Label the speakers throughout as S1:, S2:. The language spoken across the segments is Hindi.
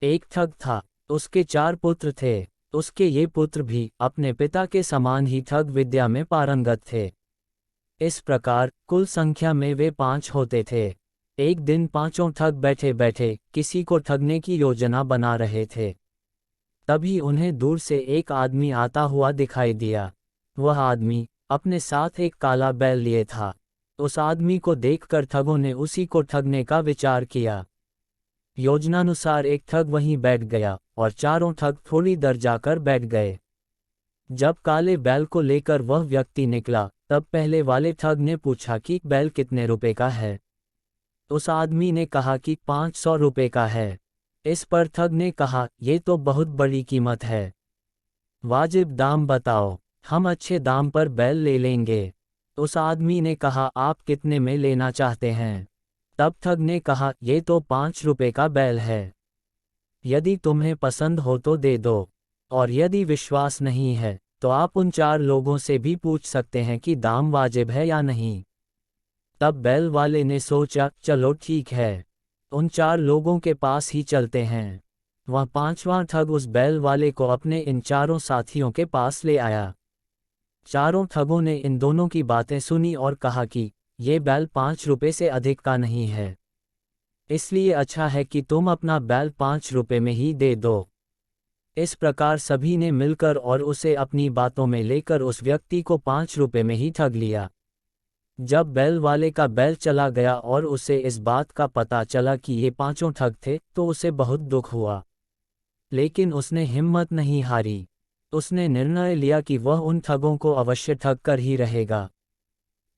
S1: एक ठग था। उसके 4 पुत्र थे। उसके ये पुत्र भी अपने पिता के समान ही ठग विद्या में पारंगत थे। इस प्रकार कुल संख्या में वे 5 होते थे। एक दिन पांचों ठग बैठे बैठे किसी को ठगने की योजना बना रहे थे। तभी उन्हें दूर से एक आदमी आता हुआ दिखाई दिया। वह आदमी अपने साथ एक काला बैल लिए था। उस आदमी को देखकर ठगों ने उसी को ठगने का विचार किया। योजनानुसार एक ठग वहीं बैठ गया और चारों ठग थोड़ी दूर जाकर बैठ गए। जब काले बैल को लेकर वह व्यक्ति निकला, तब पहले वाले ठग ने पूछा कि बैल कितने रुपए का है। उस आदमी ने कहा कि 500 रुपए का है। इस पर ठग ने कहा, ये तो बहुत बड़ी कीमत है। वाजिब दाम बताओ, हम अच्छे दाम पर बैल ले लेंगे। उस आदमी ने कहा, आप कितने में लेना चाहते हैं? तब ठग ने कहा, ये तो 5 रुपए का बैल है। यदि तुम्हें पसंद हो तो दे दो, और यदि विश्वास नहीं है तो आप उन 4 लोगों से भी पूछ सकते हैं कि दाम वाजिब है या नहीं। तब बैल वाले ने सोचा, चलो ठीक है, उन 4 लोगों के पास ही चलते हैं। वह 5वां ठग उस बैल वाले को अपने इन चारों साथियों के पास ले आया। चारों ठगों ने इन दोनों की बातें सुनी और कहा कि ये बैल 5 रुपए से अधिक का नहीं है, इसलिए अच्छा है कि तुम अपना बैल 5 रुपए में ही दे दो। इस प्रकार सभी ने मिलकर और उसे अपनी बातों में लेकर उस व्यक्ति को 5 रुपए में ही ठग लिया। जब बैल वाले का बैल चला गया और उसे इस बात का पता चला कि ये पांचों ठग थे, तो उसे बहुत दुख हुआ। लेकिन उसने हिम्मत नहीं हारी। उसने निर्णय लिया कि वह उन ठगों को अवश्य ठग कर ही रहेगा।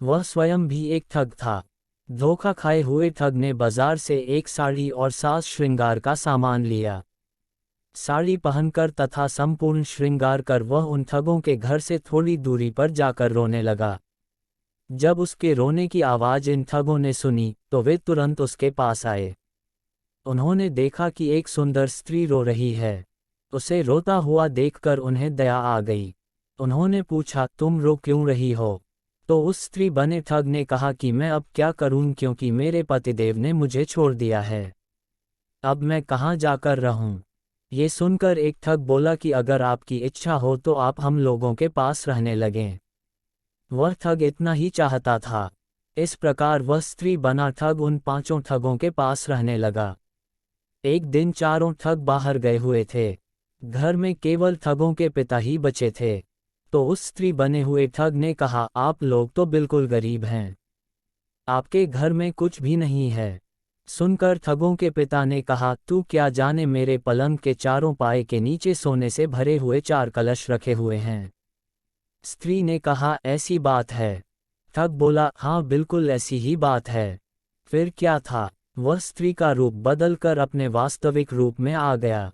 S1: वह स्वयं भी एक ठग था। धोखा खाए हुए ठग ने बाजार से एक साड़ी और साज श्रृंगार का सामान लिया। साड़ी पहनकर तथा संपूर्ण श्रृंगार कर वह उन ठगों के घर से थोड़ी दूरी पर जाकर रोने लगा। जब उसके रोने की आवाज़ इन ठगों ने सुनी, तो वे तुरंत उसके पास आए। उन्होंने देखा कि एक सुंदर स्त्री रो रही है। उसे रोता हुआ देखकर उन्हें दया आ गई। उन्होंने पूछा, तुम रो क्यों रही हो? तो उस स्त्री बने ठग ने कहा कि मैं अब क्या करूं, क्योंकि मेरे पतिदेव ने मुझे छोड़ दिया है। अब मैं कहाँ जाकर रहूं? ये सुनकर एक ठग बोला कि अगर आपकी इच्छा हो तो आप हम लोगों के पास रहने लगें। वह ठग इतना ही चाहता था। इस प्रकार वह स्त्री बना ठग उन पांचों ठगों के पास रहने लगा। एक दिन चारों ठग बाहर गए हुए थे। घर में केवल ठगों के पिता ही बचे थे। तो उस स्त्री बने हुए ठग ने कहा, आप लोग तो बिल्कुल गरीब हैं, आपके घर में कुछ भी नहीं है। सुनकर ठगों के पिता ने कहा, तू क्या जाने, मेरे पलंग के चारों पाए के नीचे सोने से भरे हुए 4 कलश रखे हुए हैं। स्त्री ने कहा, ऐसी बात है? ठग बोला, हाँ बिल्कुल ऐसी ही बात है। फिर क्या था? वह स्त्री का रूप बदलकर अपने वास्तविक रूप में आ गया।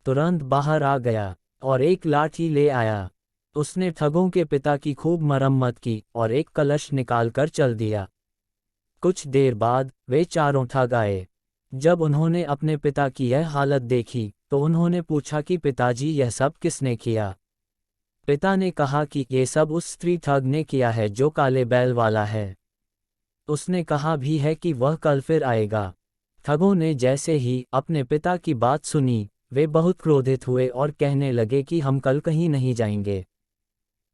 S1: तुरंत बाहर आ गया और एक लाठी ले आया। उसने ठगों के पिता की खूब मरम्मत की और एक कलश निकालकर चल दिया। कुछ देर बाद वे चारों ठग आए। जब उन्होंने अपने पिता की यह हालत देखी, तो उन्होंने पूछा कि पिताजी, यह सब किसने किया? पिता ने कहा कि ये सब उस स्त्री ठग ने किया है जो काले बैल वाला है। उसने कहा भी है कि वह कल फिर आएगा। ठगों ने जैसे ही अपने पिता की बात सुनी, वे बहुत क्रोधित हुए और कहने लगे कि हम कल कहीं नहीं जाएंगे।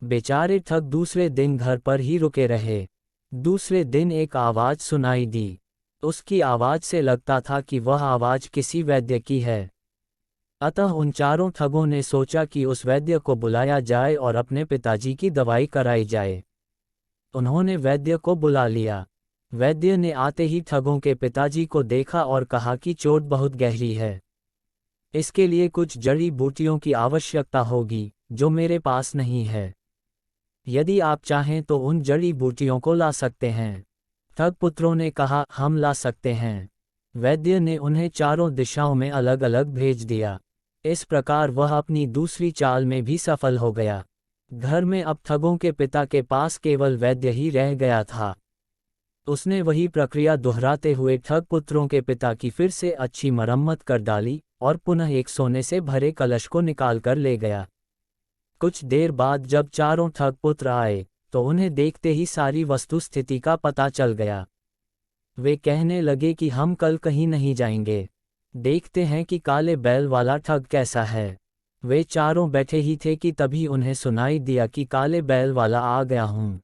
S1: बेचारे ठग दूसरे दिन घर पर ही रुके रहे। दूसरे दिन एक आवाज़ सुनाई दी। उसकी आवाज़ से लगता था कि वह आवाज़ किसी वैद्य की है। अतः उन चारों ठगों ने सोचा कि उस वैद्य को बुलाया जाए और अपने पिताजी की दवाई कराई जाए। उन्होंने वैद्य को बुला लिया। वैद्य ने आते ही ठगों के पिताजी को देखा और कहा कि चोट बहुत गहरी है। इसके लिए कुछ जड़ी बूटियों की आवश्यकता होगी, जो मेरे पास नहीं है। यदि आप चाहें तो उन जड़ी बूटियों को ला सकते हैं। ठग पुत्रों ने कहा, हम ला सकते हैं। वैद्य ने उन्हें चारों दिशाओं में अलग अलग भेज दिया। इस प्रकार वह अपनी दूसरी चाल में भी सफल हो गया। घर में अब ठगों के पिता के पास केवल वैद्य ही रह गया था। उसने वही प्रक्रिया दोहराते हुए ठग पुत्रों के पिता की फिर से अच्छी मरम्मत कर डाली और पुनः एक सोने से भरे कलश को निकाल कर ले गया। कुछ देर बाद जब चारों ठग पुत्र आए, तो उन्हें देखते ही सारी वस्तु स्थिति का पता चल गया। वे कहने लगे कि हम कल कहीं नहीं जाएंगे। देखते हैं कि काले बैल वाला ठग कैसा है। वे चारों बैठे ही थे कि तभी उन्हें सुनाई दिया कि काले बैल वाला आ गया हूँ।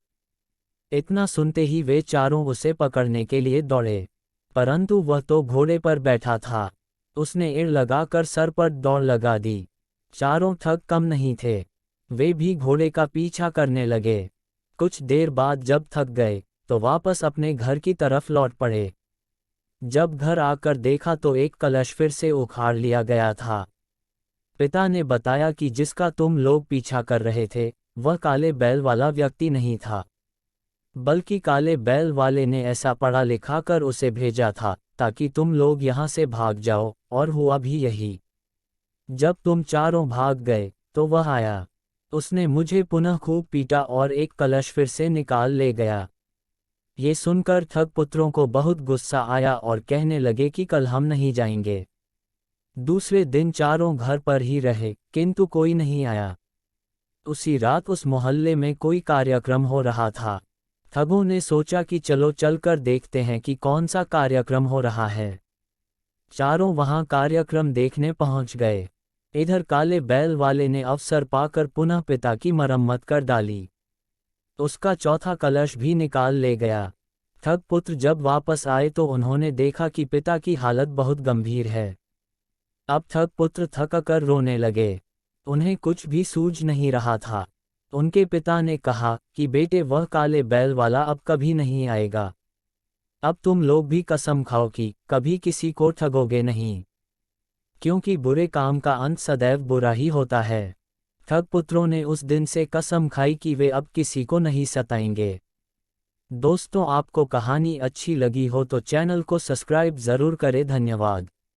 S1: इतना सुनते ही वे चारों उसे पकड़ने के लिए दौड़े, परंतु वह तो घोड़े पर बैठा था। उसने एड़ लगाकर सर पर दौड़ लगा दी। चारों ठग कम नहीं थे, वे भी घोड़े का पीछा करने लगे। कुछ देर बाद जब थक गए तो वापस अपने घर की तरफ लौट पड़े। जब घर आकर देखा तो एक कलश फिर से उखाड़ लिया गया था। पिता ने बताया कि जिसका तुम लोग पीछा कर रहे थे वह काले बैल वाला व्यक्ति नहीं था, बल्कि काले बैल वाले ने ऐसा पढ़ा लिखा कर उसे भेजा था ताकि तुम लोग यहाँ से भाग जाओ, और हुआ भी यही। जब तुम चारों भाग गए तो वह आया। उसने मुझे पुनः खूब पीटा और एक कलश फिर से निकाल ले गया। ये सुनकर ठग पुत्रों को बहुत गुस्सा आया और कहने लगे कि कल हम नहीं जाएंगे। दूसरे दिन चारों घर पर ही रहे, किंतु कोई नहीं आया। उसी रात उस मोहल्ले में कोई कार्यक्रम हो रहा था। ठगों ने सोचा कि चलो चलकर देखते हैं कि कौन सा कार्यक्रम हो रहा है। चारों वहां कार्यक्रम देखने पहुंच गए। इधर काले बैल वाले ने अवसर पाकर पुनः पिता की मरम्मत कर डाली। उसका चौथा कलश भी निकाल ले गया। ठग पुत्र जब वापस आए तो उन्होंने देखा कि पिता की हालत बहुत गंभीर है। अब ठग पुत्र थक कर रोने लगे। उन्हें कुछ भी सूझ नहीं रहा था। उनके पिता ने कहा कि बेटे, वह काले बैल वाला अब कभी नहीं आएगा। अब तुम लोग भी कसम खाओ कि कभी किसी को ठगोगे नहीं, क्योंकि बुरे काम का अंत सदैव बुरा ही होता है। ठग पुत्रों ने उस दिन से कसम खाई कि वे अब किसी को नहीं सताएंगे। दोस्तों, आपको कहानी अच्छी लगी हो तो चैनल को सब्सक्राइब ज़रूर करें। धन्यवाद।